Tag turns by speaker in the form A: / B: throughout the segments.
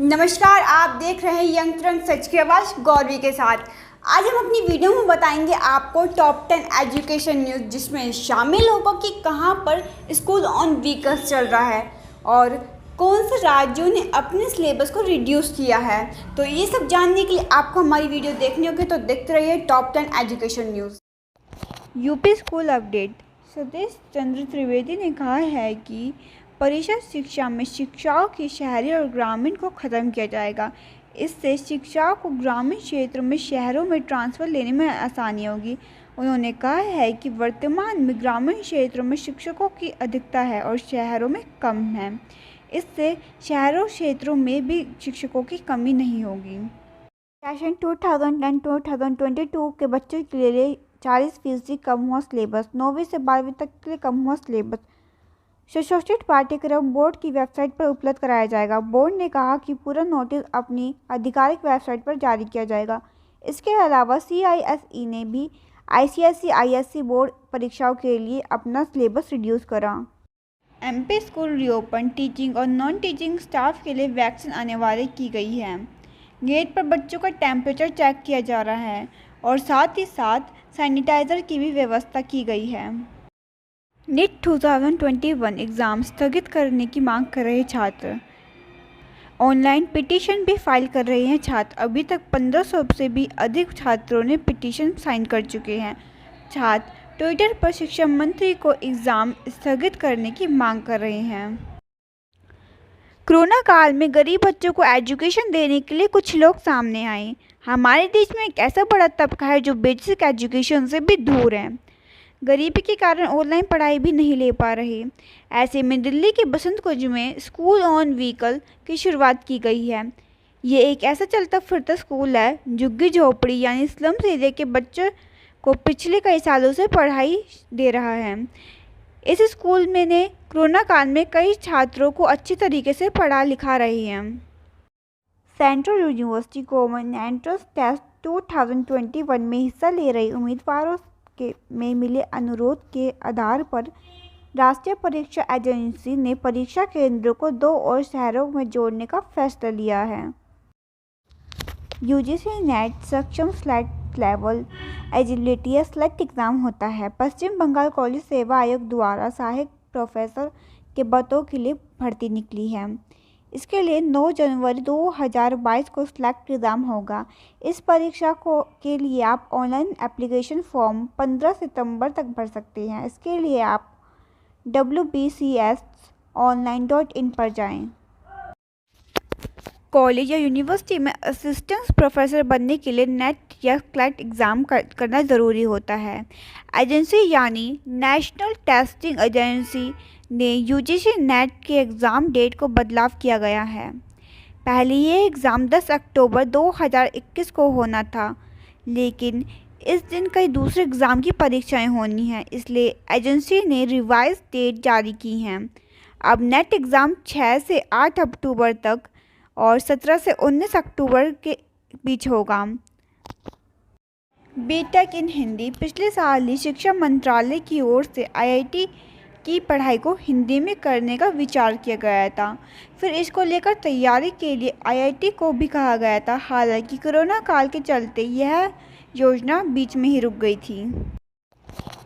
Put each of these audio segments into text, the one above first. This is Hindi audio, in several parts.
A: नमस्कार, आप देख रहे हैं यंग तरंग सच की आवाज़ गौरवी के साथ। आज हम अपनी वीडियो में बताएंगे आपको टॉप 10 एजुकेशन न्यूज़, जिसमें शामिल होगा कि कहां पर स्कूल ऑन व्हीकल्स चल रहा है और कौन से राज्यों ने अपने सिलेबस को रिड्यूस किया है। तो ये सब जानने के लिए आपको हमारी वीडियो देखनी होगी, तो देखते रहिए top 10 education news. UP school update. Satish Chandra Trivedi ने कहा है कि परिषद शिक्षा में शिक्षाओं की शहरी और ग्रामीण को ख़त्म किया जाएगा। इससे शिक्षाओं को ग्रामीण क्षेत्रों में शहरों में ट्रांसफ़र लेने में आसानी होगी। उन्होंने कहा है कि वर्तमान में ग्रामीण क्षेत्रों में शिक्षकों की अधिकता है और शहरों में कम है। इससे शहरों क्षेत्रों में भी शिक्षकों की कमी नहीं होगी। सेशन 2010-2022 के बच्चों के लिए 40% कम हुआ सिलेबस। 9वीं से 12वीं तक के लिए कम हुआ सिलेबस। सुशोषित पाठ्यक्रम बोर्ड की वेबसाइट पर उपलब्ध कराया जाएगा। बोर्ड ने कहा कि पूरा नोटिस अपनी आधिकारिक वेबसाइट पर जारी किया जाएगा। इसके अलावा CISE ने भी ICSE बोर्ड परीक्षाओं के लिए अपना सिलेबस रिड्यूस करा। MP school reopen. टीचिंग और नॉन टीचिंग स्टाफ के लिए वैक्सीन अनिवार्य की गई है। गेट पर बच्चों का टेम्परेचर चेक किया जा रहा है और साथ ही साथ सैनिटाइज़र की भी व्यवस्था की गई है। नीट 2021 एग्ज़ाम स्थगित करने की मांग कर रहे छात्र। ऑनलाइन पिटीशन भी फाइल कर रहे हैं छात्र। अभी तक 1500 से भी अधिक छात्रों ने पिटीशन साइन कर चुके हैं। छात्र ट्विटर पर शिक्षा मंत्री को एग्ज़ाम स्थगित करने की मांग कर रहे हैं। कोरोना काल में गरीब बच्चों को एजुकेशन देने के लिए कुछ लोग सामने आए। हमारे देश में एक ऐसा बड़ा तबका है जो बेसिक एजुकेशन से भी दूर है। गरीबी के कारण ऑनलाइन पढ़ाई भी नहीं ले पा रहे। ऐसे में दिल्ली के बसंत कुंज में स्कूल ऑन व्हीकल की शुरुआत की गई है। ये एक ऐसा चलता फिरता स्कूल है झुग्गी झोपड़ी यानी स्लम्स एरिया के बच्चों को पिछले कई सालों से पढ़ाई दे रहा है। इस स्कूल में ने कोरोना काल में कई छात्रों को अच्छी तरीके से पढ़ा लिखा रहे हैं। Central university common entrance test 2021 में हिस्सा ले रहे उम्मीदवारों में मिले अनुरोध के आधार पर राष्ट्रीय परीक्षा एजेंसी ने परीक्षा केंद्रों को 2 और शहरों में जोड़ने का फैसला लिया है। UGC नेट सक्षम सेलेक्ट लेवल एलिजिबिलिटी या सेलेक्ट एग्ज़ाम होता है। पश्चिम बंगाल कॉलेज सेवा आयोग द्वारा सहायक प्रोफेसर के पदों के लिए भर्ती निकली है। इसके लिए 9 जनवरी 2022 को सेलेक्ट एग्ज़ाम होगा। इस परीक्षा के लिए आप ऑनलाइन एप्लीकेशन फॉर्म 15 सितंबर तक भर सकते हैं। इसके लिए आप wbcsonline.in पर जाएं। कॉलेज या यूनिवर्सिटी में असिस्टेंट प्रोफेसर बनने के लिए नेट या क्लैट एग्ज़ाम करना ज़रूरी होता है। एजेंसी यानी नेशनल टेस्टिंग एजेंसी ने UGC नेट के एग्ज़ाम डेट को बदलाव किया गया है। पहले ये एग्ज़ाम 10 अक्टूबर 2021 को होना था, लेकिन इस दिन कई दूसरे एग्ज़ाम की परीक्षाएं होनी हैं, इसलिए एजेंसी ने रिवाइज डेट जारी की हैं। अब नेट एग्ज़ाम 6 से 8 अक्टूबर तक और 17 से 19 अक्टूबर के बीच होगा। बीटेक इन हिंदी। पिछले साल ही शिक्षा मंत्रालय की ओर से IIT की पढ़ाई को हिंदी में करने का विचार किया गया था। फिर इसको लेकर तैयारी के लिए IIT को भी कहा गया था। हालांकि कोरोना काल के चलते यह योजना बीच में ही रुक गई थी।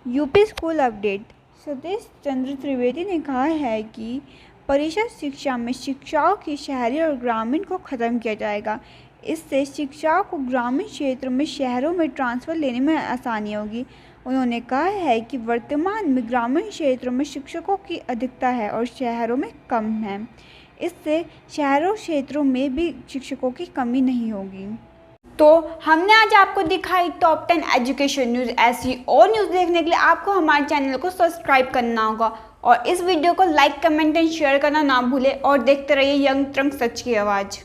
A: UP school update. Satish Chandra Trivedi ने कहा है कि परिषद शिक्षा में शिक्षाओं की शहरी और ग्रामीण को ख़त्म किया जाएगा। इससे शिक्षाओं को ग्रामीण क्षेत्रों में शहरों में ट्रांसफ़र लेने में आसानी होगी। उन्होंने कहा है कि वर्तमान में ग्रामीण क्षेत्रों में शिक्षकों की अधिकता है और शहरों में कम है। इससे शहरों क्षेत्रों में भी शिक्षकों की कमी नहीं होगी। तो हमने आज आपको दिखाई टॉप 10 एजुकेशन न्यूज़। ऐसी और न्यूज़ देखने के लिए आपको हमारे चैनल को सब्सक्राइब करना होगा और इस वीडियो को लाइक, कमेंट एंड शेयर करना ना भूलें और देखते रहिए यंग तरंग सच की आवाज़।